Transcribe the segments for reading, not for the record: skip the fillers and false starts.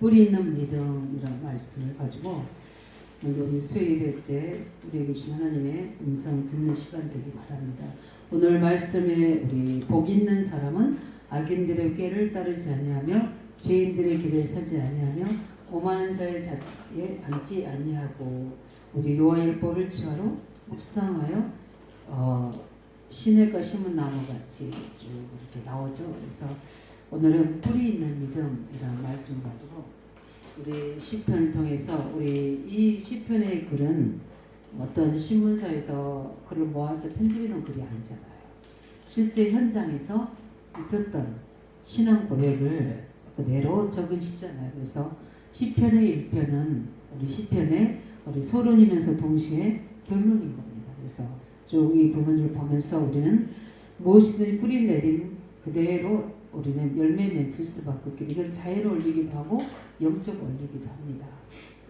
뿌리 있는 믿음이라는 말씀을 가지고 우리 수요예배 때 우리에게 주신 하나님의 음성 듣는 시간 되기 바랍니다. 오늘 말씀에 우리 복 있는 사람은 악인들의 꾀를 따르지 아니하며 죄인들의 길에 서지 아니하며 오만한 자의 자리에 앉지 아니하고 우리 요한일보를 취하로 묵상하여 시냇가 심은 나무같이 쭉 이렇게 나오죠. 그래서 오늘은 뿌리 있는 믿음이라는 말씀을 가지고 우리 시편을 통해서 우리 이 시편의 글은 어떤 신문사에서 글을 모아서 편집해 놓은 글이 아니잖아요. 실제 현장에서 있었던 신앙 고백을 그대로 적은 시잖아요. 그래서 시편의 1편은 우리 시편의 우리 서론이면서 동시에 결론인 겁니다. 그래서 쭉 이 부분을 보면서 우리는 무엇이든 뿌리 내린 그대로 우리는 열매 맺을 수밖에 없게 이건 자연을 올리기도 하고 영적 올리기도 합니다.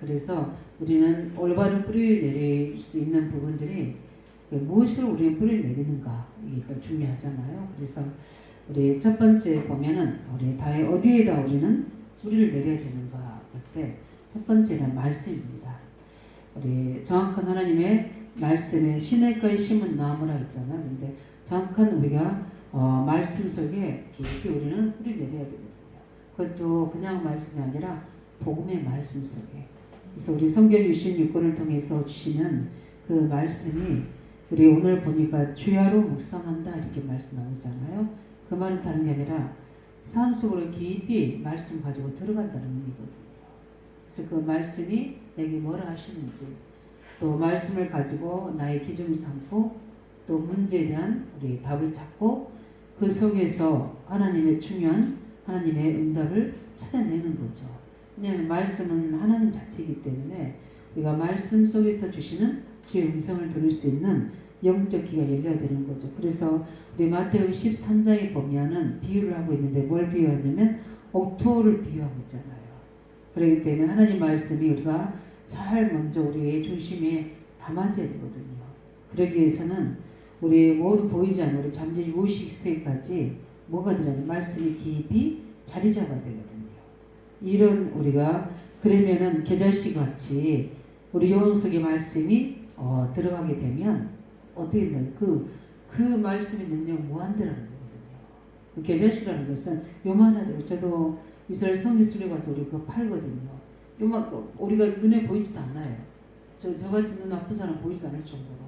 그래서 우리는 올바른 뿌리 내릴 수 있는 부분들이 무엇으로 우리는 뿌리 내리는가 이게 또 중요하잖아요. 그래서 우리 첫 번째 보면은 우리 다의 어디에다 우리는 뿌리를 내려야 되는가 그때 첫 번째는 말씀입니다. 우리 정확한 하나님의 말씀에 시냇가에 심은 나무라 했잖아요. 근데 정확한 우리가 말씀 속에 깊이 우리는 뿌리 내려야 되거든요. 그것도 그냥 말씀이 아니라 복음의 말씀 속에. 그래서 우리 성경 66권을 통해서 주시는 그 말씀이 우리 오늘 보니까 주야로 묵상한다 이렇게 말씀 나오잖아요. 그 말은 다른 게 아니라 삶 속으로 깊이 말씀 가지고 들어간다는 의미거든요. 그래서 그 말씀이 내게 뭐라 하시는지 또 말씀을 가지고 나의 기준을 삼고 또 문제에 대한 우리 답을 찾고 그 속에서 하나님의 중요한 하나님의 응답을 찾아내는 거죠. 왜냐하면 말씀은 하나님 자체이기 때문에 우리가 말씀 속에서 주시는 주의 음성을 들을 수 있는 영적 귀가 열려야 되는 거죠. 그래서 우리 마태복음 13장에 보면은 비유를 하고 있는데 뭘 비유하냐면 옥토를 비유하고 있잖아요. 그렇기 때문에 하나님 말씀이 우리가 잘 먼저 우리의 중심에 담아져야 되거든요. 그러기 위해서는 우리 모두 보이지 않는 우리 잠재적 무의식세까지 뭐가 들어가냐 말씀이 깊이 자리 잡아야 되거든요. 이런 우리가 그러면은 겨자씨 같이 우리 영혼 속에 말씀이 들어가게 되면 어떻게 되나요? 그 말씀의 능력 무한대라는 거거든요. 그 겨자씨라는 것은 요만하죠. 저도 이스라엘 성지순례 가서 우리 그거 팔거든요. 요만큼 우리가 눈에 보이지도 않아요. 저같이 눈 아픈 사람 보이지도 않을 정도로.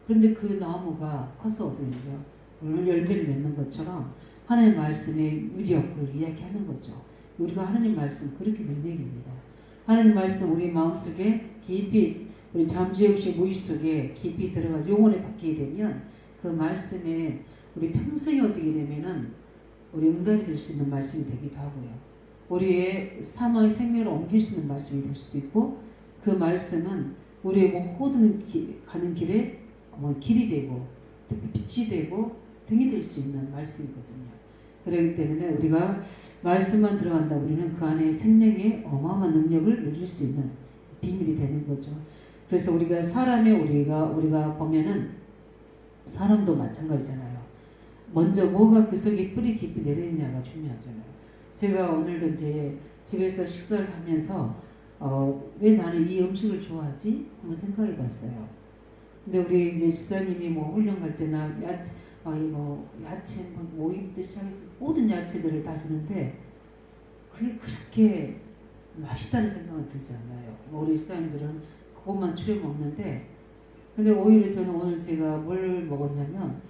그런데 그 나무가 커서 어디는요? 오늘 열매를 맺는 것처럼 하나님의 말씀의 위력을 이야기하는 거죠. 우리가 하나님 말씀 그렇게 능력입니다. 하나님 말씀 우리 마음속에 깊이 우리 잠재의식 무의식 속에 깊이 들어가 영혼에 박히게 되면 그 말씀에 우리 평생에 어떻게 되면은 우리 응답이 될 수 있는 말씀이 되기도 하고요. 우리의 사망의 생명을 옮길 수 있는 말씀이 될 수도 있고 그 말씀은 우리의 모든 가는 길에 길이 되고 빛이 되고 등이 될 수 있는 말씀이거든요. 그렇기 때문에 우리가 말씀만 들어간다 우리는 그 안에 생명의 어마어마한 능력을 누릴 수 있는 비밀이 되는 거죠. 그래서 우리가 사람의 우리가 보면은 사람도 마찬가지잖아요. 먼저 뭐가 그 속에 뿌리 깊이 내리느냐가 중요하잖아요. 제가 오늘도 이제 집에서 식사를 하면서 왜 나는 이 음식을 좋아하지? 한번 생각해 봤어요. 근데 우리 이제 집사님이 훈련 갈 때나 야채, 오이부터 시작해서 모든 야채들을 다 주는데 그게 그렇게 맛있다는 생각은 들지 않아요. 우리 집사님들은 그것만 추려 먹는데 근데 오히려 저는 오늘 제가 뭘 먹었냐면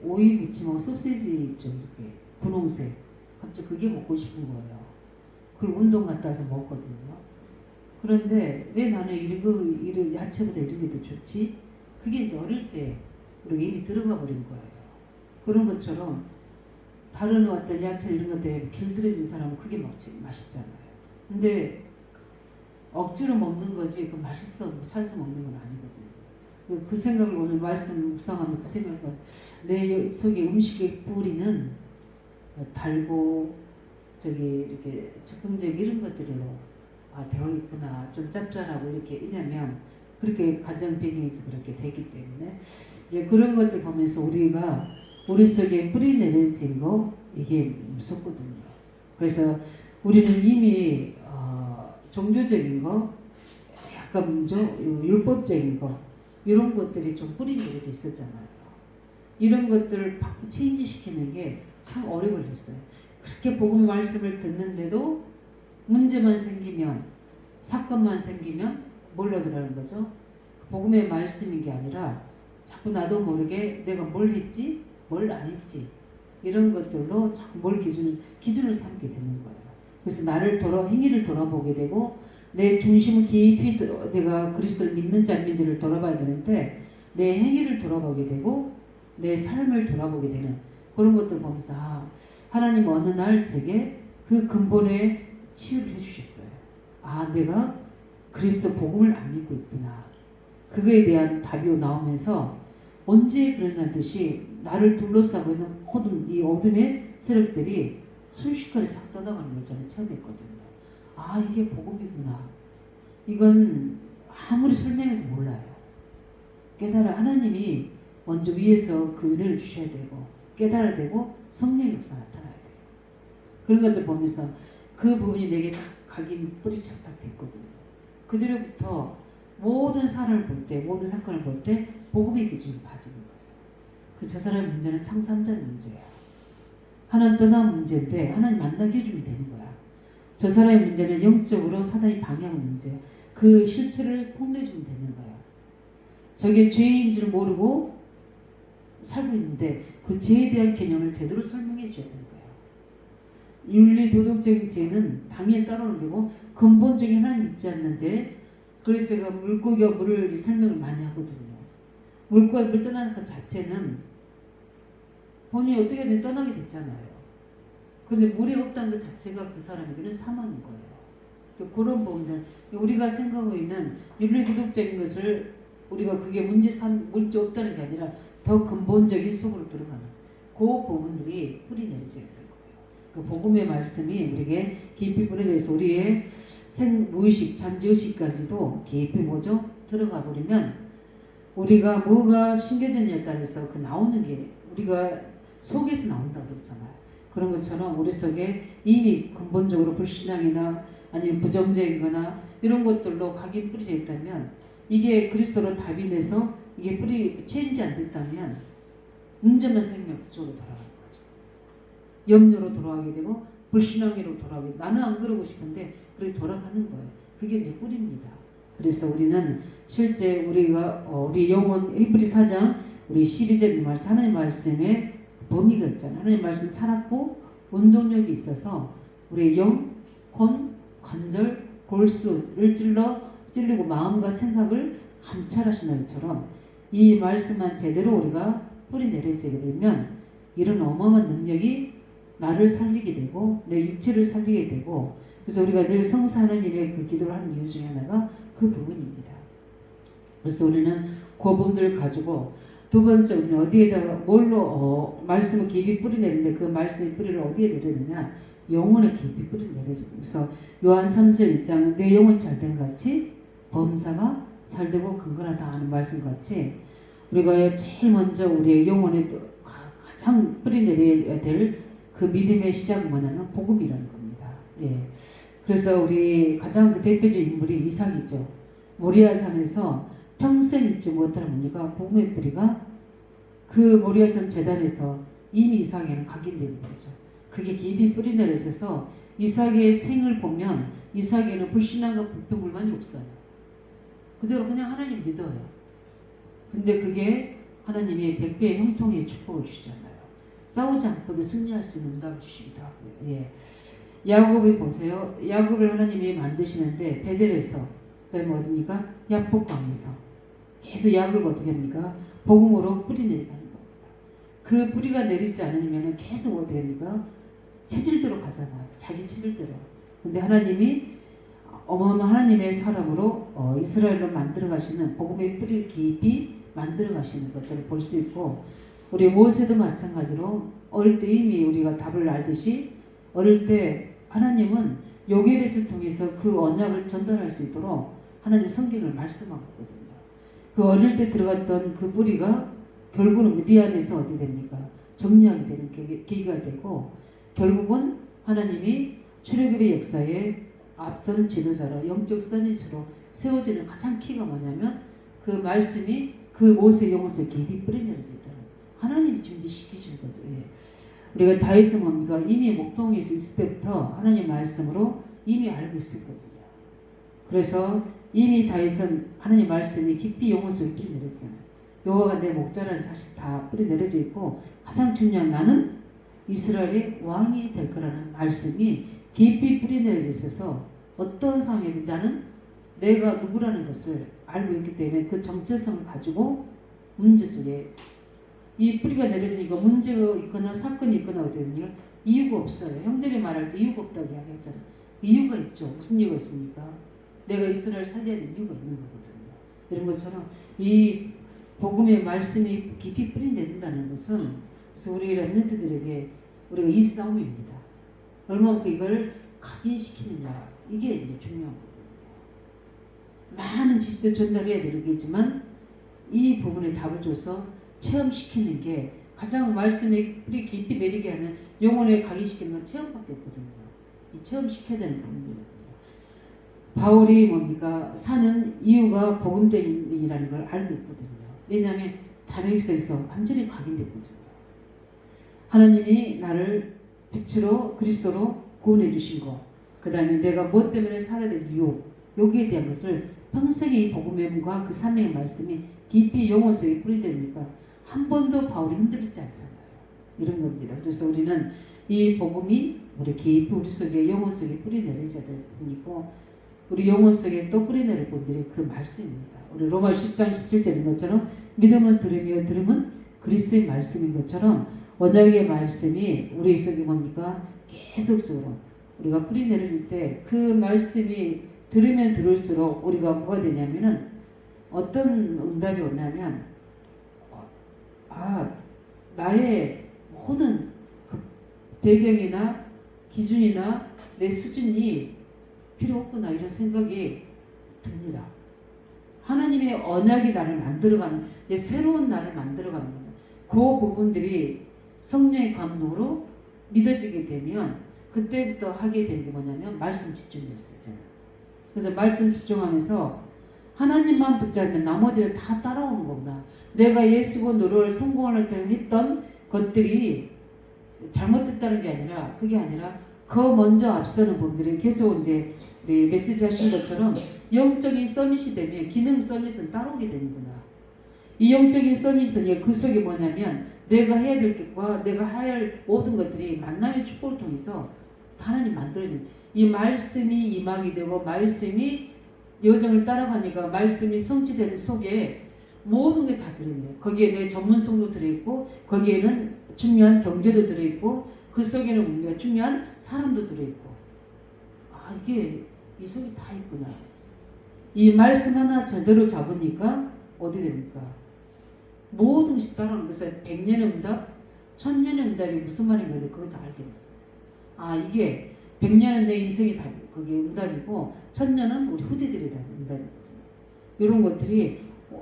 오이 무침하고 소시지 있죠. 이렇게 분홍색. 갑자기 그게 먹고 싶은 거예요. 그걸 운동 갔다 와서 먹었거든요. 그런데 왜 나는 이런 야채보다 이런 게 더 좋지? 그게 이제 어릴 때 우리가 이미 들어가 버린 거예요. 그런 것처럼 다른 어떤 야채 이런 것 때문에 길들여진 사람은 그게 맛있잖아요. 근데 억지로 먹는 거지 그 맛있어 찾아서 먹는 건 아니거든요. 그 생각을 오늘 말씀 묵상하면 그 생각을 내 속에 음식의 뿌리는 달고 이렇게 적응적 이런 것들로 되어 있구나. 좀 짭짤하고 이렇게 이냐면 그렇게 가정 배경에서 그렇게 되기 때문에 이제 그런 것들 보면서 우리가 우리 속에 뿌리 내려진 거 이게 무섭거든요. 그래서 우리는 이미 종교적인 거, 약간 율법적인 거, 이런 것들이 좀 뿌리 내려져 있었잖아요. 이런 것들을 바꾸 체인지 시키는 게 참 오래 걸렸어요. 그렇게 복음 말씀을 듣는데도 문제만 생기면, 사건만 생기면 뭘 하더라는 거죠? 복음의 말씀인 게 아니라 자꾸 나도 모르게 내가 뭘 했지, 뭘 안 했지, 이런 것들로 자꾸 뭘 기준을 삼게 되는 거예요. 그래서 행위를 돌아보게 되고, 내 중심을 깊이 내가 그리스도를 믿는지 안 믿는지를 돌아봐야 되는데, 내 행위를 돌아보게 되고 내 삶을 돌아보게 되는 그런 것들 보면서 하나님 어느 날 제게 그 근본에 치유를 해주셨어요. 내가 그리스도 복음을 안 믿고 있구나. 그거에 대한 답이 나오면서 언제 그러는 듯이 나를 둘러싸고 있는 모든 이 어둠의 세력들이 순식간에 싹 떠나가는 걸 저는 처음 했거든요. 이게 복음이구나. 이건 아무리 설명해도 몰라요. 깨달아 하나님이 먼저 위에서 그 은혜를 주셔야 되고, 깨달아야 되고, 성령의 역사 나타나야 돼요. 그런 것들 보면서 그 부분이 내게 딱 각인 뿌리채 딱 됐거든요. 그 뒤로부터 모든 사람을 볼 때, 모든 사건을 볼 때 복음의 기준이 빠지는 거예요. 저 사람의 문제는 창삼자의 문제야. 하나님 떠난 문제인데 하나님 만나게 해주면 되는 거야. 저 사람의 문제는 영적으로 사단이 방해하는 문제야. 그 실체를 폭로해주면 되는 거야. 저게 죄인지를 모르고 살고 있는데 그 죄에 대한 개념을 제대로 설명해 줘야 되는 거예요. 윤리 도덕적인 죄는 당연히 따르는 거고, 근본적인 하나님 믿지 않는 죄, 그래서 제가 물고기와 물을 설명을 많이 하거든요. 물과 물 떠나는 것 자체는 본인이 어떻게든 떠나게 됐잖아요. 근데 물이 없다는 것 자체가 그 사람에게는 사망인 거예요. 그런 부분들, 우리가 생각하고 있는 윤리 도덕적인 것을 우리가 그게 문제 없다는 게 아니라 더 근본적인 속으로 들어가는 그 부분들이 뿌리 내리져야 될 거예요. 그 복음의 말씀이 우리에게 깊이 뿌려져서 우리의 무의식, 잠재의식까지도 깊이 들어가 버리면 우리가 뭐가 심겨졌냐에 따라서 그 나오는 게 우리가 속에서 나온다고 했잖아요. 그런 것처럼 우리 속에 이미 근본적으로 불신앙이나 아니면 부정적인 거나 이런 것들로 각이 뿌려져 있다면, 이게 그리스도로 답이 돼서 이게 체인지 안 됐다면 문제만 생기면 그쪽으로 돌아가는 거죠. 염려로 돌아가게 되고 불신앙으로 돌아가게 되고, 나는 안 그러고 싶은데 그렇게 돌아가는 거예요. 그게 이제 뿌리입니다. 그래서 우리는 실제 우리 영혼 히브리 4장 우리 12절 말씀, 하나님 말씀에 범위가 있잖아요. 하나님 말씀 살았고 운동력이 있어서 우리 영, 혼, 관절, 골수를 찔리고 마음과 생각을 감찰하시는 것처럼 이 말씀만 제대로 우리가 뿌리 내려지게 되면 이런 어마어마한 능력이 나를 살리게 되고 내 육체를 살리게 되고, 그래서 우리가 늘 성사 하나님의 그 기도를 하는 이유 중에 하나가 그 부분입니다. 그래서 우리는 그 부분들을 가지고 두 번째 우리는 어디에다가 뭘로 말씀을 깊이 뿌리 내리는데, 그 말씀의 뿌리를 어디에 내리느냐, 영혼에 깊이 뿌리 내려주고. 그래서 요한 3절 1장 내 영혼 잘된 같이 범사가 잘되고 근근하다 하는 말씀 같이 우리가 제일 먼저 우리의 영혼에 가장 뿌리 내려야 될 그 믿음의 시작은 뭐냐면 복음이라는 겁니다. 예. 그래서 우리 가장 그 대표적인 인물이 이삭이죠. 모리아산에서 평생 잊지 못할 뭡니까? 복음의 뿌리가 그 모리아산 재단에서 이미 이삭에는 각인되는 거죠. 그게 깊이 뿌리 내려져서 이삭의 생을 보면 이삭에는 불신앙과 불평불만이 없어요. 그대로 그냥 하나님 믿어요. 근데 그게 하나님이 100배의 형통의 축복을 주잖아요. 싸우지 않고도 승리할 수 있는 응답을 주시기도 하고요. 예. 야곱을 보세요. 야곱을 하나님이 만드시는데 베델에서, 그다음에 어디입니까? 야복강에서 계속 야곱을 어떻게 합니까? 복음으로 뿌리 내리는 겁니다. 그 뿌리가 내리지 않으면 계속 어떻게 합니까? 체질대로 가잖아요. 자기 체질대로. 근데 하나님이 어마어마한 하나님의 사람으로 이스라엘로 만들어 가시는 복음의 뿌리를 깊이 만들어 가시는 것들을 볼 수 있고, 우리 모세도 마찬가지로 어릴 때 이미 우리가 답을 알듯이 어릴 때 하나님은 요괴벳을 통해서 그 언약을 전달할 수 있도록 하나님 성경을 말씀하고 있거든요. 그 어릴 때 들어갔던 그 뿌리가 결국은 미디안에서 어디 됩니까? 정리하게 되는 계기가 되고, 결국은 하나님이 출애굽의 역사에 앞선 지도자로 영적 선지자로 세워지는 가장 키가 뭐냐면 그 말씀이 그 모세 영혼에 깊이 뿌리내려져 있다는 하나님이 준비시키신 거죠. 예. 우리가 다윗은 뭡니까? 이미 목동에서 있을 때부터 하나님 말씀으로 이미 알고 있었거든요. 그래서 이미 다윗은 하나님 말씀이 깊이 영혼 속에 뿌리내렸잖아요. 여호와가 내 목자라는 사실 다 뿌리내려져 있고 가장 중요한 나는 이스라엘의 왕이 될 거라는 말씀이 깊이 뿌리내려 있어서 어떤 상황에든 나는 내가 누구라는 것을 알고 있기 때문에 그 정체성을 가지고 문제 속에 이 뿌리가 내려지니까 문제가 있거나 사건이 있거나 어디든요 이유가 없어요. 형들이 말할 때 이유가 없다고 이야기하잖아요. 이유가 있죠. 무슨 이유가 있습니까? 내가 이스라엘 살려야 되는 이유가 있는 거거든요. 이런 것처럼 이 복음의 말씀이 깊이 뿌리내린다는 것은 그래서 우리 렘넌트들에게 우리가 이 싸움입니다. 얼마만큼 이걸 각인시키느냐 이게 이제 중요하거든요. 많은 지식도 전달해야 되겠지만 이 부분에 답을 줘서 체험시키는 게 가장 말씀에 뿌리 깊이 내리게 하는 영혼에 각인시키는 건 체험밖에 없거든요. 이 체험시켜야 되는 부분이거든요. 바울이 뭡니까? 사는 이유가 복음 때문이라는 걸 알고 있거든요. 왜냐하면 다메섹에서 완전히 각인됐거든요. 하나님이 나를 빛으로 그리스도로 구원해 주신 것, 그 다음에 내가 무엇 때문에 살아야 될 이유, 여기에 대한 것을 평생의 이 복음의 문과 그 사명의 말씀이 깊이 영혼 속에 뿌리되니까 한 번도 바울이 흔들리지 않잖아요. 이런 겁니다. 그래서 우리는 이 복음이 우리 깊이 우리 속에 영혼 속에 뿌리내려져야 될 부분이고 우리 영혼 속에 또 뿌리내릴 분들이 그 말씀입니다. 우리 로마 10장 17절인 것처럼 믿음은 들으며 들음은 그리스도의 말씀인 것처럼 언약의 말씀이 우리 속에 뭡니까? 계속적으로 우리가 뿌리내릴 때 그 말씀이 들으면 들을수록 우리가 뭐가 되냐면은 어떤 응답이 오냐면 나의 모든 그 배경이나 기준이나 내 수준이 필요 없구나 이런 생각이 듭니다. 하나님의 언약이 나를 만들어가는 새로운 나를 만들어가는 거예요. 그 부분들이 성령의 감동으로 믿어지게 되면 그때부터 하게 된 게 뭐냐면 말씀 집중이었어요. 그래서 말씀 집중하면서 하나님만 붙잡으면 나머지를 다 따라오는 거구나. 내가 예수고 너를 성공할 때 했던 것들이 잘못됐다는 게 아니라 그게 아니라 그 먼저 앞서는 분들이 계속 이제 우리 메시지 하신 것처럼 영적인 서밋이 되면 기능 서밋은 따라오게 되는구나. 이 영적인 서밋이 되면 그 속에 뭐냐면 내가 해야 될 것과 내가 해야 할 모든 것들이 만남의 축복을 통해서 하나님 만들어진 이 말씀이 임하게 되고 말씀이 여정을 따라가니까 말씀이 성취되는 속에 모든 게 다 들어있네요. 거기에 내 전문성도 들어있고 거기에는 중요한 경제도 들어있고 그 속에는 우리가 중요한 사람도 들어있고 이게 이 속에 다 있구나. 이 말씀 하나 제대로 잡으니까 어디 됩니까? 모든 것이 따라오는 것은 100년의 응답, 1000년의 응답이 무슨 말인가 그것도 알게 됐어요. 이게 100년은 내 인생이 다 그게 응답이고 1000년은 우리 후대들이 다 응답이거든요. 이런 것들이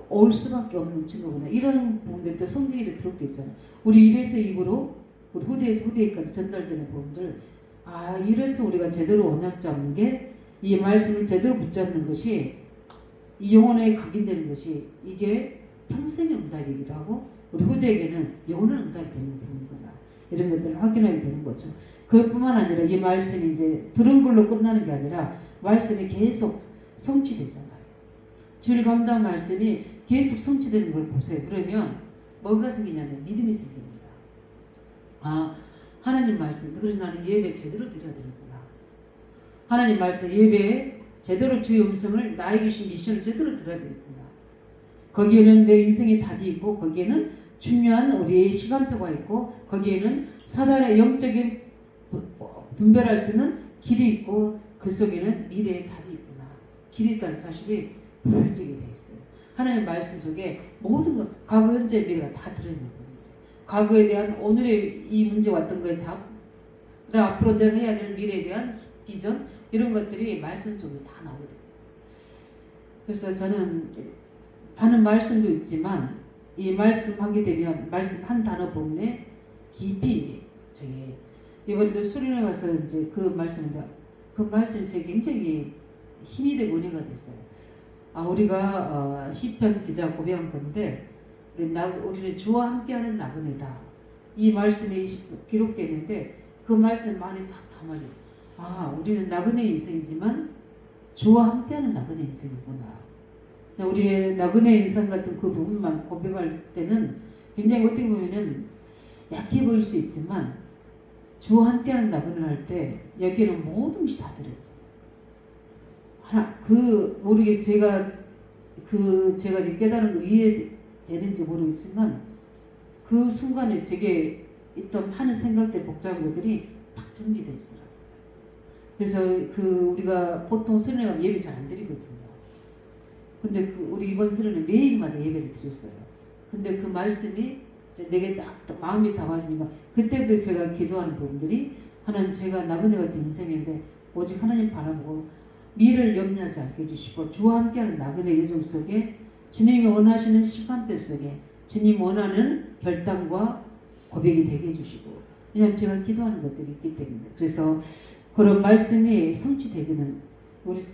올 수밖에 없는 증거구나. 이런 부분들도 성경에도 기록되어 있잖아요. 우리 입에서 입으로 우리 후대에서 후대까지 전달되는 부분들 이래서 우리가 제대로 언약 잡는 게 이 말씀을 제대로 붙잡는 것이 이 영혼에 각인되는 것이 이게 평생의 응답이기도 하고 우리 후대에게는 영원한 응답이 되는 부분이구나. 이런 것들을 확인하게 되는 거죠. 그것뿐만 아니라 이 말씀이 이제 들은 걸로 끝나는 게 아니라 말씀이 계속 성취되잖아요. 주일 감당 말씀이 계속 성취되는 걸 보세요. 그러면 뭐가 생기냐면 믿음이 생깁니다. 하나님 말씀. 그래서 나는 예배 제대로 드려야 되는구나. 하나님 말씀 예배에 제대로 주의 음성을 나에게 주신 미션을 제대로 들어야 되겠구나. 거기에는 내 인생의 답이 있고 거기에는 중요한 우리의 시간표가 있고 거기에는 사단의 영적인 분별할 수 있는 길이 있고 그 속에는 미래의 답이 있구나. 길이 있다는 사실이 보여지게 되어 있어요. 하나님 말씀 속에 모든 것, 과거, 현재, 미래가 다 들어있는 거예요. 과거에 대한 오늘의 이 문제 왔던 거에 답, 앞으로 내가 해야 될 미래에 대한 비전 이런 것들이 말씀 속에 다 나오거든요. 그래서 저는 하는 말씀도 있지만 이 말씀하게 되면 말씀 한 단어 부분에 깊이 저기 이번에도 수련회 와서 이제 그 말씀을 그 말씀이 제게 굉장히 힘이 되고 은혜가 됐어요. 우리가 시편 기자가 고백한 건데 우리는 주와 함께하는 나그네다. 이 말씀이 기록되는데 그 말씀 안에 딱 담아져. 우리는 나그네 인생이지만 주와 함께하는 나그네 인생이구나. 우리의 나그네 인생 같은 그 부분만 고백할 때는 굉장히 어떻게 보면은 약해 보일 수 있지만 주와 함께하는 나그네를 할 때 여기는 모든 것이 다 들어있어요. 모르겠 제가 지금 깨달은 거 이해되는지 모르겠지만 그 순간에 제게 있던 하는 생각들 복잡한 것들이 딱 정리되시더라고요. 그래서 우리가 보통 수련회 예배 잘 안 드리거든요. 근데 우리 이번 수련회 매일마다 예배를 드렸어요. 근데 그 말씀이 내게 딱 마음이 담아지니까 그때부터 제가 기도하는 부분들이 하나님, 제가 나그네 같은 인생인데 오직 하나님 바라보고 미래를 염려하지 않게 해주시고 주와 함께하는 나그네 여정 속에 주님이 원하시는 시간대 속에 주님 원하는 결단과 고백이 되게 해주시고, 왜냐하면 제가 기도하는 것들이 있기 때문에. 그래서 그런 말씀이 성취되지는 우리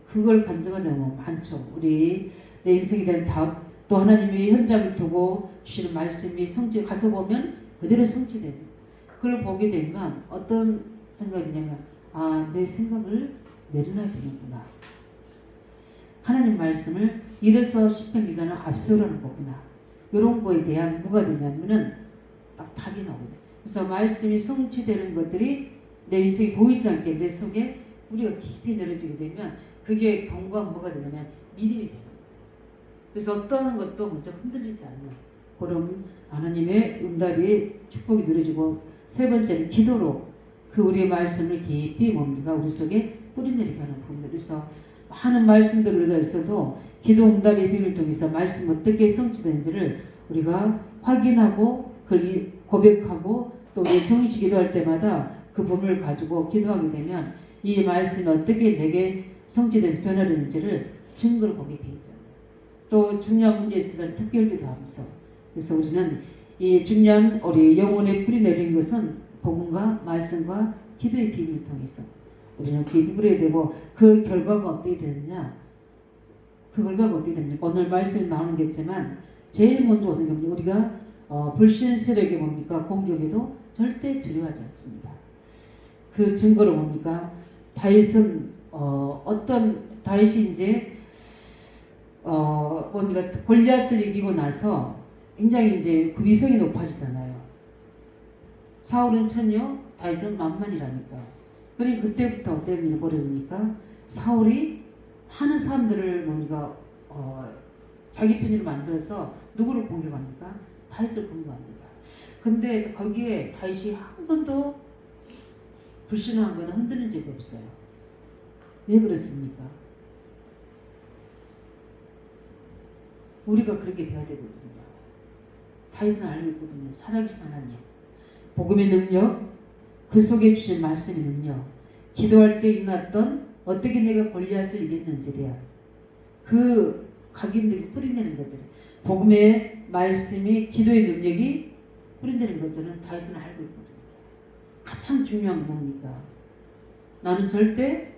그걸 간증하자면 많죠. 우리 내 인생에 대한 또 하나님이 현장을 두고 주시는 말씀이 가서 보면 그대로 성취되는, 그걸 보게 되면 어떤 생각이 냐면 내 생각을 내려놔야 되는구나. 하나님 말씀을 이래서 시편 기자는 앞서라는 거구나. 이런 거에 대한 뭐가 되냐면은 딱 답이 나오거든요. 그래서 말씀이 성취되는 것들이 내 인생이 보이지 않게 내 속에 우리가 깊이 내려지게 되면 그게 경과 뭐가 되냐면 믿음이 돼요. 그래서 어떠한 것도 먼저 흔들리지 않는 그런 하나님의 응답이 축복이 누려지고, 세 번째는 기도로 우리의 말씀을 깊이 뭡니까 우리 속에 뿌리내리게 하는 부분들. 그래서 많은 말씀들 우리가 있어도 기도 응답의 비밀을 통해서 말씀 어떻게 성취되는지를 우리가 확인하고 그걸 고백하고 또 우리 정식 기도할 때마다 그 부분을 가지고 기도하게 되면 이 말씀이 어떻게 내게 성취돼서 변화되는지를 증거를 보게 돼 있잖아요. 또 중요한 문제에 있어서는 특별기도 하면서, 그래서 우리는 이 중요한 우리 영혼의 뿌리 내리는 것은 복음과 말씀과 기도의 비밀을 통해서 우리는 기도를 해야 되고, 그 결과가 어떻게 되느냐, 오늘 말씀이 나오는 겠지만 제일 먼저 오는 게 우리가 불신 세력의 뭡니까 공격에도 절대 두려워하지 않습니다. 그 증거로 뭡니까 다윗은 다윗이 이제 뭡니까 골리앗을 이기고 나서 굉장히 이제 그 위성이 높아지잖아요. 사울은 천여, 다윗은 만만이라니까. 그러니 그때부터 어떤 일이 벌어집니까? 사울이 많은 사람들을 뭡니까 자기 편으로 만들어서 누구를 공격합니까? 다윗을 공격합니다. 근데 거기에 다윗이 한 번도 불신한 거는 흔드는 적이 없어요. 왜 그렇습니까? 우리가 그렇게 돼야 되거든요. 다윗은 알고 있거든요. 살아계신 하나님, 복음의 능력, 그 속에 주신 말씀의 능력, 기도할 때 일어났던 어떻게 내가 골리앗을 이겼는지에 대한 그 각인들이 뿌리내는 것들, 복음의 말씀이 기도의 능력이 뿌리내는 것들은 다윗은 알고 있거든요. 가장 중요한 건 뭡니까? 나는 절대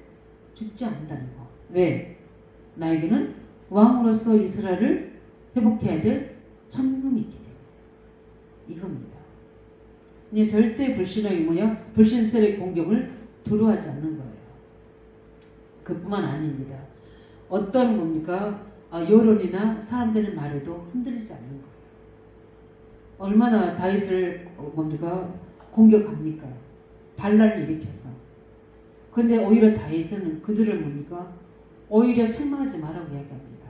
죽지 않는다는 거. 왜? 나에게는 왕으로서 이스라엘을 회복해야 될 천명이 있기 때문에. 이겁니다. 이제 절대 불신앙이 뭐야? 불신세력의 공격을 두려워하지 않는 거예요. 그뿐만 아닙니다. 어떤 겁니까? 여론이나 사람들의 말에도 흔들리지 않는 거예요. 얼마나 다윗을 뭡니까 공격합니까? 반란을 일으켜서. 근데 오히려 다윗은 그들을 뭡니까 오히려 책망하지 말라고 이야기합니다.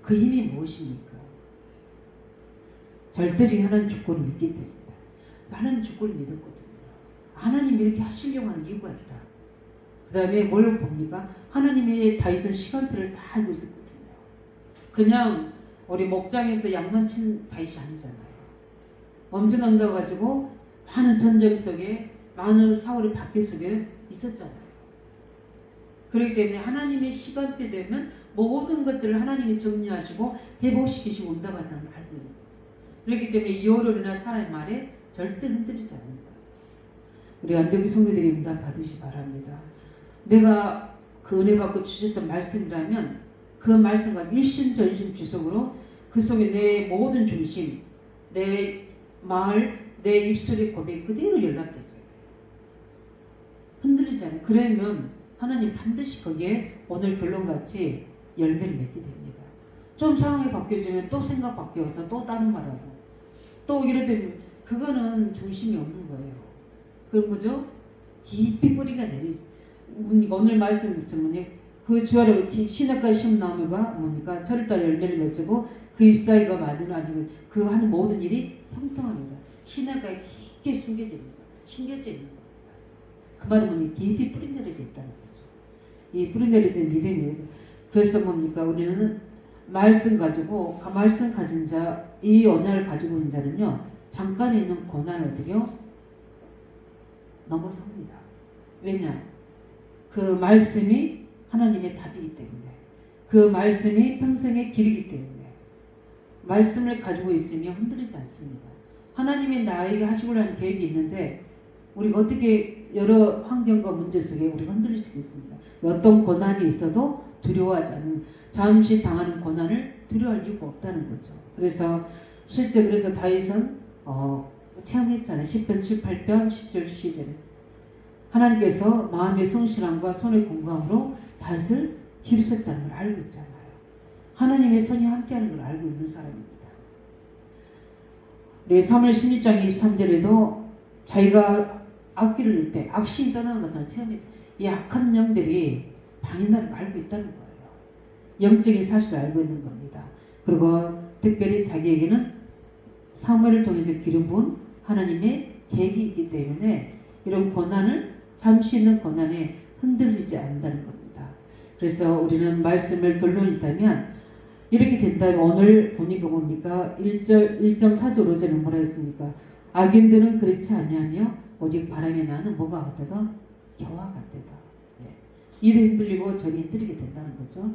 그 힘이 무엇입니까? 절대적인 하나님 주권을 믿기 때문이다. 하나님 주권을 믿었거든요. 하나님이 이렇게 하시려고 하는 이유가 있다. 그 다음에 뭘 봅니까? 하나님의 다윗은 시간표를 다 알고 있었거든요. 그냥 우리 목장에서 양만 친 다윗이 아니잖아요. 엄청난 거 가지고 많은 전쟁 속에 많은 사울의 박해 속에 있었잖아요. 그렇기 때문에 하나님의 시간표 되면 모든 것들을 하나님이 정리하시고 회복시키시고 응답한다는 걸 알고 있는 거예요. 그렇기 때문에 여론이나 사람의 말에 절대 흔들리지 않는다. 우리 안동교 성도들이 응답 받으시 바랍니다. 내가 그 은혜 받고 주셨던 말씀이라면 그 말씀과 일심전심 지속으로 그 속에 내 모든 중심, 내 말, 내 입술의 고백 그대로 연락되죠. 흔들리지 않아요. 그러면 하나님 반드시 거기에 오늘 결론같이 열매를 맺게 됩니다. 좀 상황이 바뀌어지면 또 생각 바뀌어서 또 다른 말하고 또 이럴 때 그거는 중심이 없는 거예요. 그런 거죠. 깊이 뿌리가 내리지. 오늘 말씀처럼 그 주아래 시냇가에 심은 나무가 뭡니까? 철을 따라 열매를 맺고 그 잎사귀가 맞으면 아니고 그 하는 모든 일이 형통합니다. 시냇가에 깊게 숨겨져 있는 거예요. 심겨져 있는 거예요. 그 말은 뭐니? 깊이 뿌리 내려져 있다는 거죠. 이 뿌리 내려진 믿음이에요. 그래서 뭡니까? 우리는 말씀 가지고 그 말씀 가진 자, 이 언약을 가지고 있는 자는요, 잠깐에 있는 고난을 어떻게요? 넘어섭니다. 왜냐? 그 말씀이 하나님의 답이기 때문에, 그 말씀이 평생의 길이기 때문에 말씀을 가지고 있으면 흔들리지 않습니다. 하나님이 나에게 하시고자 하는 계획이 있는데 우리가 어떻게 여러 환경과 문제 속에 우리가 흔들릴 수 있습니다. 어떤 고난이 있어도 두려워하지 않는, 잠시 당하는 고난을 두려워할 이유가 없다는 거죠. 그래서 실제 그래서 다윗은 체험했잖아요. 10편 18편 10절 12절에 하나님께서 마음의 성실함과 손의 공감으로 다윗을 기르셨다는 걸 알고 있잖아요. 하나님의 손이 함께하는 걸 알고 있는 사람입니다. 우리 사무엘 16장 23절에도 자기가 악기를 낼 때 악신이 떠나는 것을 체험했. 이 악한 영들이 방해한다는 걸 알고 있다는 거예요. 영적인 사실을 알고 있는 겁니다. 그리고 특별히 자기에게는 사무엘을 통해서 기름 부은 하나님의 계획이 있기 때문에 이런 고난을 잠시 있는 고난에 흔들리지 않는다는 겁니다. 그래서 우리는 말씀을 결론이 있다면 이렇게 된다면 오늘 보니까 뭡니까? 1.4절 5절은 뭐라 했습니까? 악인들은 그렇지 아니하며 오직 바람에 나는 뭐가 같다가 겨와 같다가 이리 흔들리고 저리 흔들리게 된다는 거죠.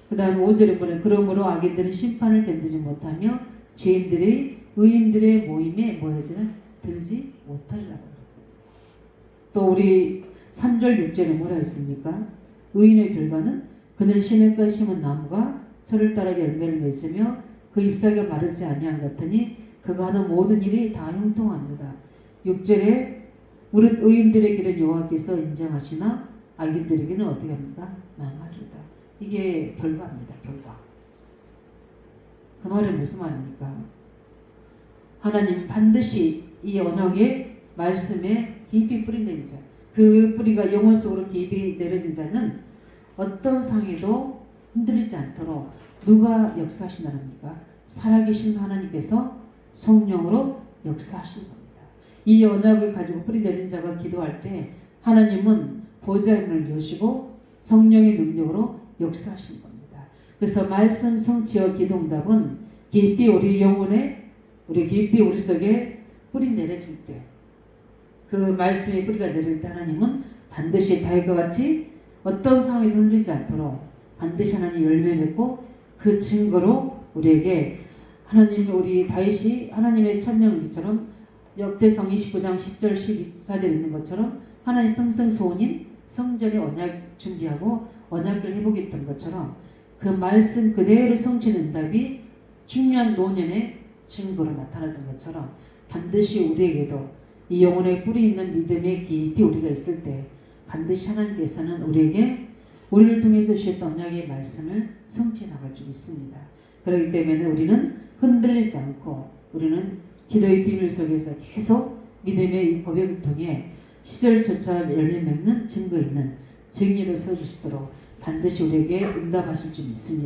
그 다음 5절에 보면 그러므로 악인들은 심판을 견디지 못하며 죄인들의 의인들의 모임에 뭐여지는 들지 못하리라고. 또 우리 3절 6절에 뭐라 했습니까? 의인의 결과는 그는 시냇가에 심은 나무가 철을 따라 열매를 맺으며 그 잎사귀가 마르지 아니한 같으니 그가 하는 모든 일이 다 형통합니다. 6절에 우리 의인들의 길은 여호와께서 인정하시나 악인들에게는 어떻게 합니까? 망하리다. 이게 결과입니다. 결과. 그 말은 무슨 말입니까? 하나님 반드시 이 언약의 말씀에 깊이 뿌리는 자, 그 뿌리가 영혼 속으로 깊이 내려진 자는 어떤 상황에도 흔들리지 않도록 누가 역사하시나랍니까? 살아계신 하나님께서 성령으로 역사하시는 겁니다. 이 언약을 가지고 뿌리 내린 자가 기도할 때 하나님은 보좌임을 여시고 성령의 능력으로 역사하시는 겁니다. 그래서 말씀 성취와 기도응답은 깊이 우리 영혼에 깊이 우리 속에 뿌리 내려질 때, 그 말씀의 뿌리가 내릴 때 하나님은 반드시 다윗과 같이 어떤 상황에 흔들리지 않도록 반드시 하나님 열매 맺고 그 증거로 우리에게 하나님, 우리 다윗이 하나님의 천년기처럼 역대상 29장 10절 14절 있는 것처럼 하나님 평생 소원인 성전의 언약 준비하고 언약을 회복했던 것처럼 그 말씀 그대로 성취는 응답이 중요한 노년의 증거로 나타났던 것처럼 반드시 우리에게도 이 영혼의 뿌리 있는 믿음의 깊이 우리가 있을 때 반드시 하나님께서는 우리에게 우리를 통해서 주셨던 언약의 말씀을 성취해 나갈 줄 믿습니다. 그렇기 때문에 우리는 흔들리지 않고 우리는 기도의 비밀 속에서 계속 믿음의 이 고백을 통해 시절조차 열매 맺는 증거 있는 증인을 서주시도록 반드시 우리에게 응답하실 줄 믿습니다.